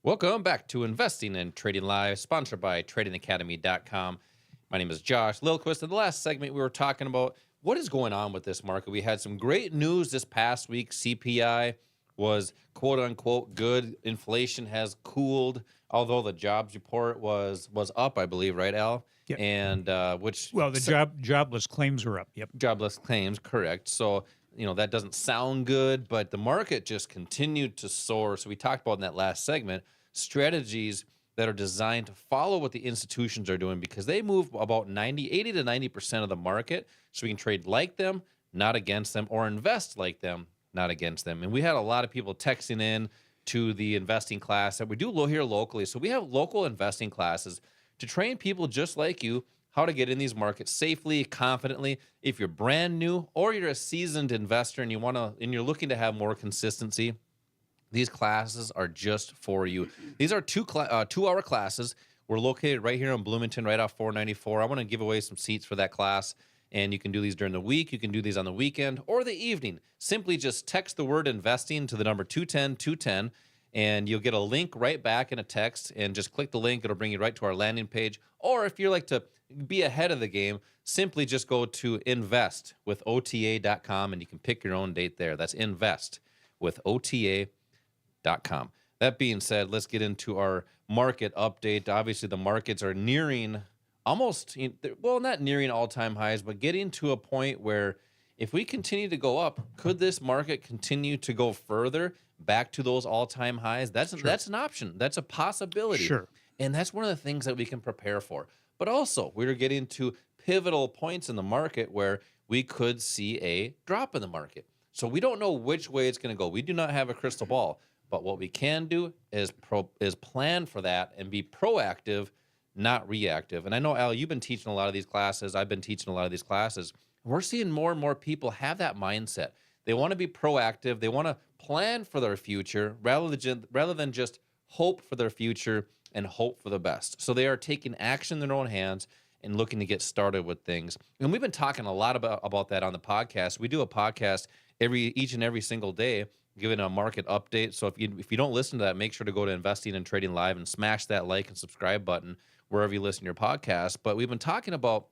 Welcome back to Investing and Trading Live, sponsored by TradingAcademy.com. My name is Josh Lilquist. In the last segment, we were talking about what is going on with this market. We had some great news this past week. CPI was quote-unquote good. Inflation has cooled, although the jobs report was up, I believe, right, Al? Yep. And the jobless claims were up. Yep. Jobless claims, correct. So, that doesn't sound good, but the market just continued to soar. So we talked about in that last segment, strategies that are designed to follow what the institutions are doing because they move about 80 to 90% of the market. So we can trade like them, not against them, or invest like them, not against them. And we had a lot of people texting in to the investing class that we do here locally. So we have local investing classes to train people just like you how to get in these markets safely, confidently. If you're brand new or you're a seasoned investor and you're looking to have more consistency, these classes are just for you. These are 2-hour classes. We're located right here in Bloomington, right off 494. I want to give away some seats for that class, and you can do these during the week. You can do these on the weekend or the evening. Simply just text the word investing to the number 210-210, and you'll get a link right back in a text, and just click the link. It'll bring you right to our landing page. Or if you like to be ahead of the game, simply just go to investwithota.com, and you can pick your own date there. That's investwithota.com. That being said, let's get into our market update. Obviously, the markets are nearing not nearing all-time highs, but getting to a point where if we continue to go up, could this market continue to go further back to those all-time highs? That's an option. That's a possibility. Sure. And that's one of the things that we can prepare for. But also, we're getting to pivotal points in the market where we could see a drop in the market. So we don't know which way it's going to go. We do not have a crystal ball. But what we can do is plan for that and be proactive, not reactive. And I know, Al, you've been teaching a lot of these classes. I've been teaching a lot of these classes. We're seeing more and more people have that mindset. They want to be proactive. They want to plan for their future rather than just hope for their future and hope for the best. So they are taking action in their own hands and looking to get started with things. And we've been talking a lot about that on the podcast. We do a podcast each and every single day, giving a market update. So if you don't listen to that, make sure to go to Investing and Trading Live and smash that like and subscribe button wherever you listen to your podcast. But we've been talking about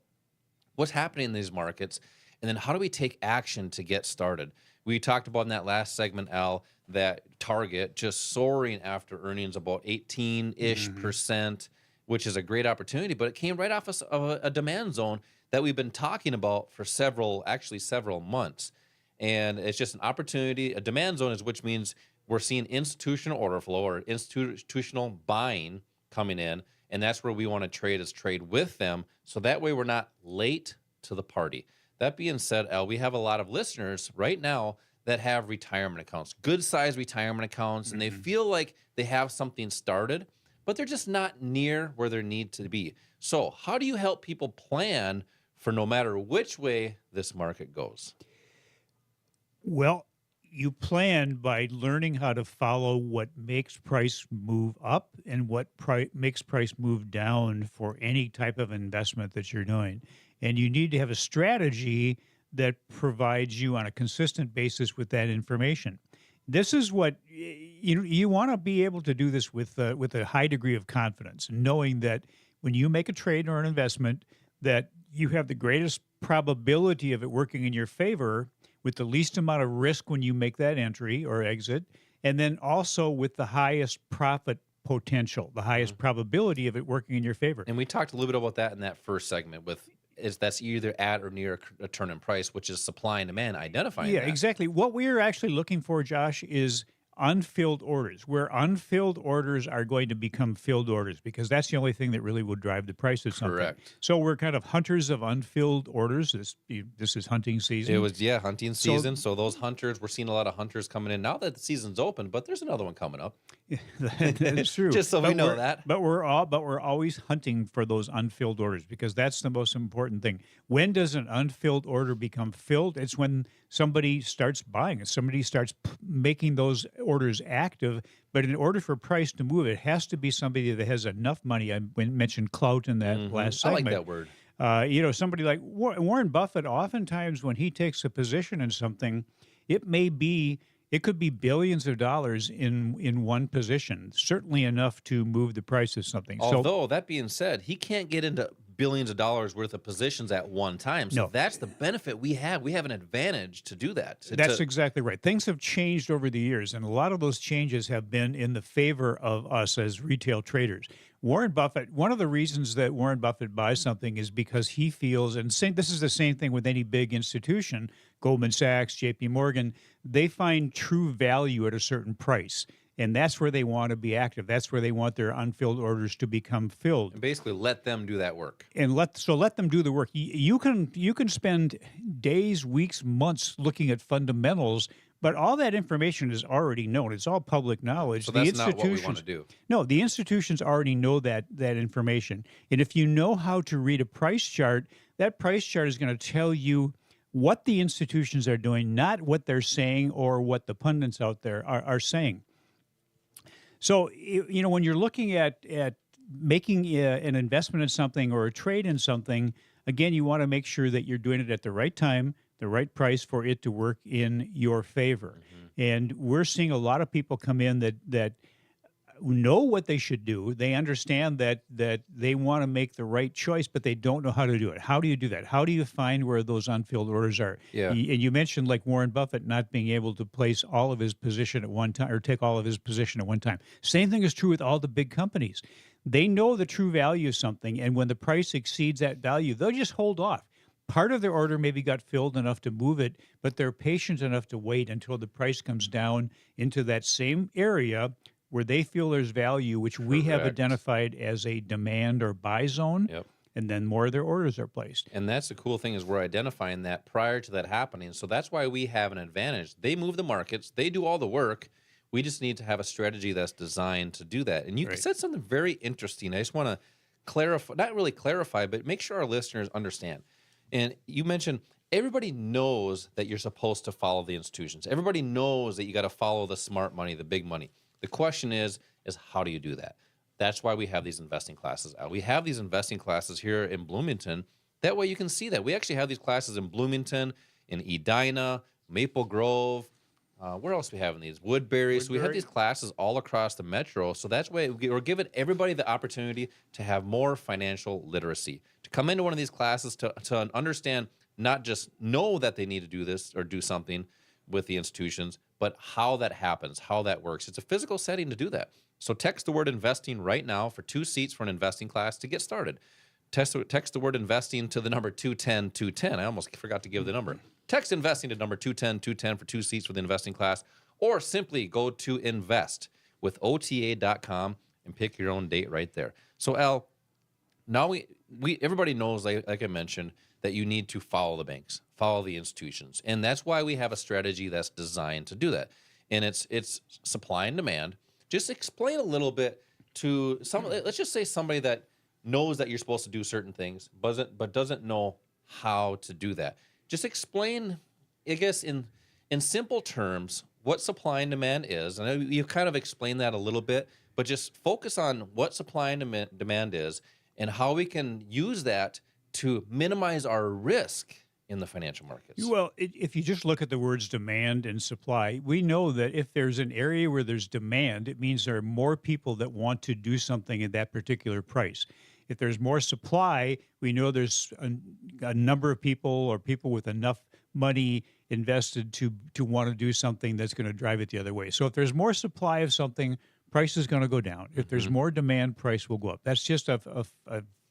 what's happening in these markets, and then how do we take action to get started? We talked about in that last segment, Al, that Target just soaring after earnings about 18-ish%, which is a great opportunity, but it came right off of a demand zone that we've been talking about for several months. And it's just an opportunity. A demand zone which means we're seeing institutional order flow or institutional buying coming in, and that's where we want to trade with them, so that way we're not late to the party. That being said, Al, we have a lot of listeners right now that have retirement accounts, good-sized retirement accounts, and they feel like they have something started, but they're just not near where they need to be. So how do you help people plan for no matter which way this market goes? Well, you plan by learning how to follow what makes price move up and what makes price move down for any type of investment that you're doing. And you need to have a strategy that provides you on a consistent basis with that information. This is what you want to be able to do this with a high degree of confidence, knowing that when you make a trade or an investment, that you have the greatest probability of it working in your favor with the least amount of risk when you make that entry or exit, and then also with the highest profit potential, the highest probability of it working in your favor. And we talked a little bit about that in that first segment that's either at or near a turn in price, which is supply and demand, identifying that. Exactly. What we're actually looking for, Josh, is unfilled orders, where unfilled orders are going to become filled orders, because that's the only thing that really will drive the price of something. Correct. So we're kind of hunters of unfilled orders. This is hunting season. It was, hunting season. So those hunters, we're seeing a lot of hunters coming in now that the season's open, but there's another one coming up. That is true. Just so we know that. But we're always hunting for those unfilled orders, because that's the most important thing. When does an unfilled order become filled? It's when somebody starts buying it. Somebody starts making those orders active. But in order for price to move, it has to be somebody that has enough money. I mentioned clout in that last segment. I like that word. Somebody like Warren Buffett, oftentimes when he takes a position in something, it may be It could be billions of dollars in one position, certainly enough to move the price of something. So Although that being said, he can't get into billions of dollars worth of positions at one time. So no, that's the benefit we have. We have an advantage to do that. that's exactly right. Things have changed over the years, and a lot of those changes have been in the favor of us as retail traders. Warren Buffett, one of the reasons that Warren Buffett buys something is because he feels, and this is the same thing with any big institution, Goldman Sachs, JP Morgan, they find true value at a certain price. And that's where they want to be active. That's where they want their unfilled orders to become filled. And basically let them do that work. And let them do the work. You can spend days, weeks, months looking at fundamentals, but all that information is already known. It's all public knowledge. So that's not what we want to do. No, the institutions already know that information. And if you know how to read a price chart, that price chart is going to tell you what the institutions are doing, not what they're saying or what the pundits out there are saying. So, when you're looking at making an investment in something or a trade in something, again, you want to make sure that you're doing it at the right time, the right price for it to work in your favor. Mm-hmm. And we're seeing a lot of people come in that know what they should do. They understand that they want to make the right choice, but they don't know how to do it. How do you do that? How do you find where those unfilled orders are? Yeah. And you mentioned like Warren Buffett not being able to place all of his position at one time or take all of his position at one time. Same thing is true with all the big companies. They know the true value of something, and when the price exceeds that value, they'll just hold off. Part of their order maybe got filled enough to move it, but they're patient enough to wait until the price comes down into that same area where they feel there's value, which we have identified as a demand or buy zone, Yep. and then more of their orders are placed. And that's the cool thing is we're identifying that prior to that happening. So that's why we have an advantage. They move the markets. They do all the work. We just need to have a strategy that's designed to do that. And you said something very interesting. I just want to clarify, not really clarify, but make sure our listeners understand. And you mentioned everybody knows that you're supposed to follow the institutions. Everybody knows that you got to follow the smart money, the big money. The question is how do you do that? That's why we have these investing classes out. We have these investing classes here in Bloomington. That way you can see that. We actually have these classes in Bloomington, in Edina, Maple Grove. Where else do we have in these? Woodbury. So we have these classes all across the metro. So that's why we're giving everybody the opportunity to have more financial literacy, to come into one of these classes to understand, not just know that they need to do this or do something with the institutions, but how that happens, how that works. It's a physical setting to do that. So text the word investing right now for 2 seats for an investing class to get started. Text the word investing to the number 210-210. I almost forgot to give the number. Text investing to number 210-210 for 2 seats for the investing class, or simply go to invest.ota.com and pick your own date right there. So Al, now we everybody knows, like I mentioned, that you need to follow the banks, follow the institutions. And that's why we have a strategy that's designed to do that. And it's supply and demand. Just explain a little bit to let's just say somebody that knows that you're supposed to do certain things, but doesn't know how to do that. Just explain, I guess, in simple terms, what supply and demand is. And I know you've kind of explained that a little bit, but just focus on what supply and demand is and how we can use that to minimize our risk in the financial markets. Well, if you just look at the words demand and supply, we know that if there's an area where there's demand, it means there are more people that want to do something at that particular price. If there's more supply, we know there's a number of people or people with enough money invested to want to do something that's going to drive it the other way. So if there's more supply of something, price is going to go down. If there's more demand, price will go up. That's just a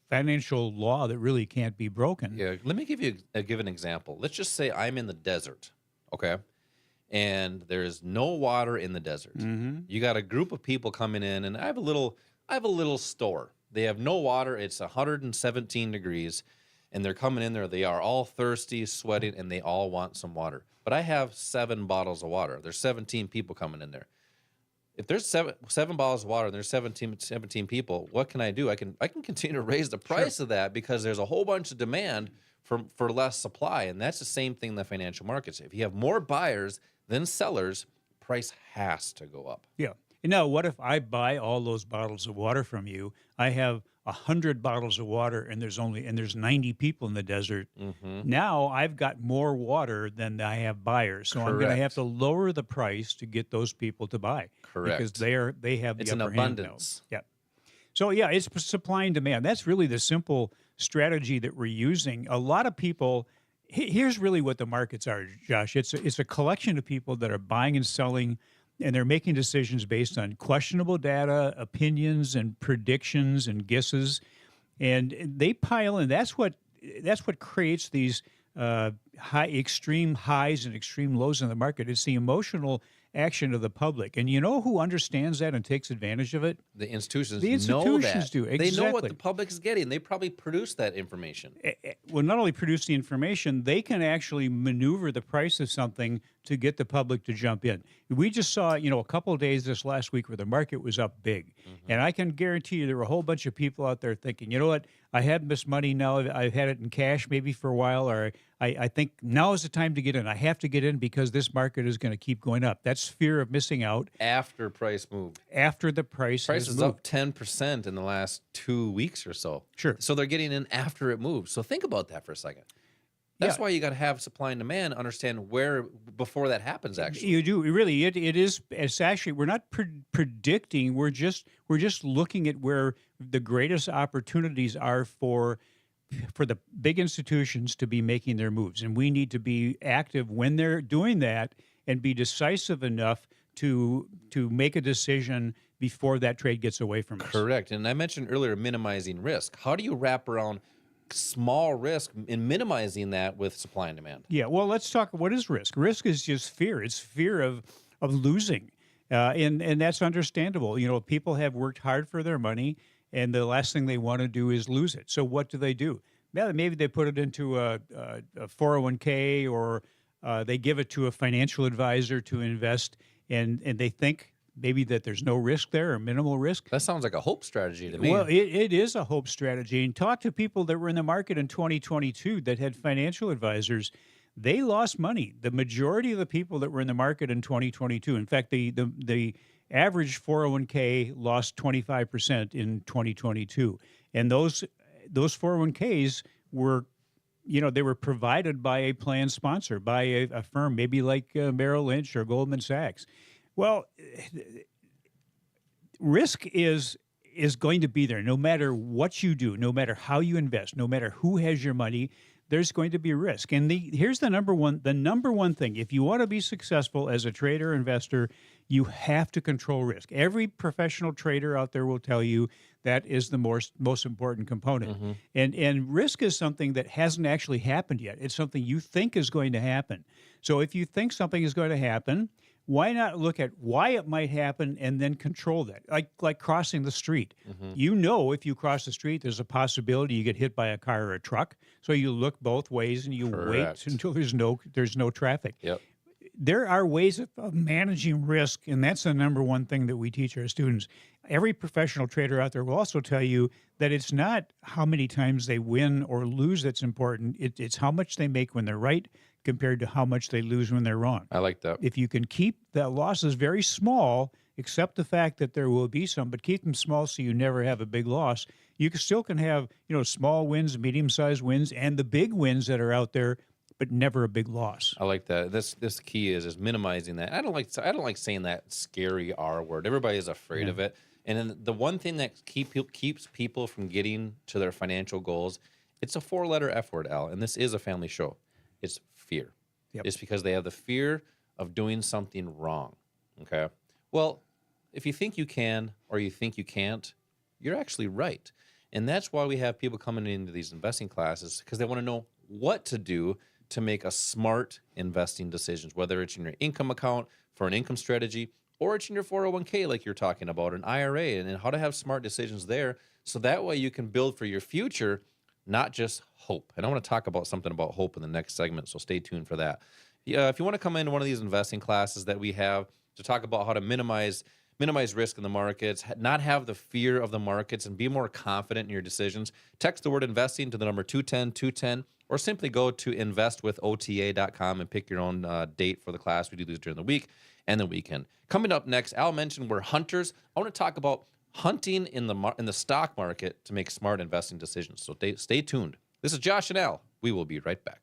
financial law that really can't be broken. Yeah, let me give an example. Let's just say I'm in the desert, okay? And there's no water in the desert. Mm-hmm. You got a group of people coming in, and I have a little store. They have no water. It's 117 degrees, and they're coming in there. They are all thirsty, sweating, and they all want some water. But I have 7 bottles of water. There's 17 people coming in there. If there's seven bottles of water and there's 17 people, what can I do? I can continue to raise the price of that because there's a whole bunch of demand for less supply. And that's the same thing in the financial markets. If you have more buyers than sellers, price has to go up. Yeah. Now, what if I buy all those bottles of water from you? I have 100 bottles of water and there's 90 people in the desert. Hmm. Now I've got more water than I have buyers, so I'm going to have Correct. to lower the price to get those people to buy because Correct. they have the It's an upper hand now. abundance. Yeah. So yeah, it's supply and demand. That's really the simple strategy that we're using. A lot of people. Here's really what the markets are, Josh. It's a collection of people that are buying and selling, and they're making decisions based on questionable data, opinions, and predictions and guesses, and they pile in. That's what creates these extreme highs and extreme lows in the market. It's the emotional action of the public, and you know who understands that and takes advantage of it? The institutions The know institutions that. do. They know what Exactly. the public is getting. They probably produce that information. Well, not only produce the information, they can actually maneuver the price of something to get the public to jump in. We just saw, a couple of days this last week where the market was up big. Hmm. And I can guarantee you there were a whole bunch of people out there thinking, you know what, I had this money now, I've had it in cash maybe for a while, or I think now is the time to get in. I have to get in because this market is going to keep going up. That's fear of missing out After price moved. after the price Price has is moved. up 10% in the last 2 weeks or so. Sure. So they're getting in after it moves. So think about that for a second. That's Yeah. why you got to have supply and demand, understand where before that happens actually. You do really. It is. It's actually we're not predicting. We're just looking at where the greatest opportunities are for the big institutions to be making their moves, and we need to be active when they're doing that and be decisive enough to make a decision before that trade gets away from us. Correct. And I mentioned earlier minimizing risk. How do you wrap around small risk and minimizing that with supply and demand? Yeah, well, let's talk. What is risk? Risk is just fear. It's fear of losing, and that's understandable. People have worked hard for their money, and the last thing they want to do is lose it. So what do? Well, maybe they put it into a 401k, or they give it to a financial advisor to invest, and they think maybe that there's no risk there or minimal risk. That sounds like a hope strategy to me. Well, it is a hope strategy. And talk to people that were in the market in 2022 that had financial advisors. They lost money. The majority of the people that were in the market in 2022, in fact, the average 401k lost 25% in 2022. And those 401ks were, they were provided by a plan sponsor, by a firm, maybe like Merrill Lynch or Goldman Sachs. Well, risk is going to be there no matter what you do, no matter how you invest, no matter who has your money. There's going to be risk. And here's the number one thing. If you want to be successful as a trader or investor, you have to control risk. Every professional trader out there will tell you that is the most important component. Mm-hmm. And risk is something that hasn't actually happened yet. It's something you think is going to happen. So if you think something is going to happen, why not look at why it might happen and then control that? Like crossing the street. Mm-hmm. If you cross the street, there's a possibility you get hit by a car or a truck. So you look both ways and you Correct. wait until there's no traffic. Yep. There are ways of managing risk, and that's the number one thing that we teach our students. Every professional trader out there will also tell you that it's not how many times they win or lose that's important. It's how much they make when they're right compared to how much they lose when they're wrong. I like that. If you can keep the losses very small, accept the fact that there will be some, but keep them small so you never have a big loss, you still can have small wins, medium-sized wins, and the big wins that are out there, but never a big loss. I like that. This key is minimizing that. I don't like saying that scary R word. Everybody is afraid of it. And then the one thing that keeps people from getting to their financial goals, it's a 4-letter F word, Al, and this is a family show. It's fear. Yep. It's because they have the fear of doing something wrong. Okay. Well, if you think you can or you think you can't, you're actually right. And that's why we have people coming into these investing classes, because they want to know what to do to make a smart investing decisions, whether it's in your income account for an income strategy or it's in your 401k like you're talking about, an IRA, and how to have smart decisions there. So that way you can build for your future, not just hope. And I want to talk about something about hope in the next segment, so stay tuned for that. If you want to come into one of these investing classes that we have to talk about how to minimize risk in the markets, not have the fear of the markets, and be more confident in your decisions, text the word investing to the number 210-210, or simply go to investwithota.com and pick your own date for the class. We do these during the week and the weekend. Coming up next, Al mentioned we're hunters. I want to talk about hunting in the stock market to make smart investing decisions. So stay tuned. This is Josh and Al. We will be right back.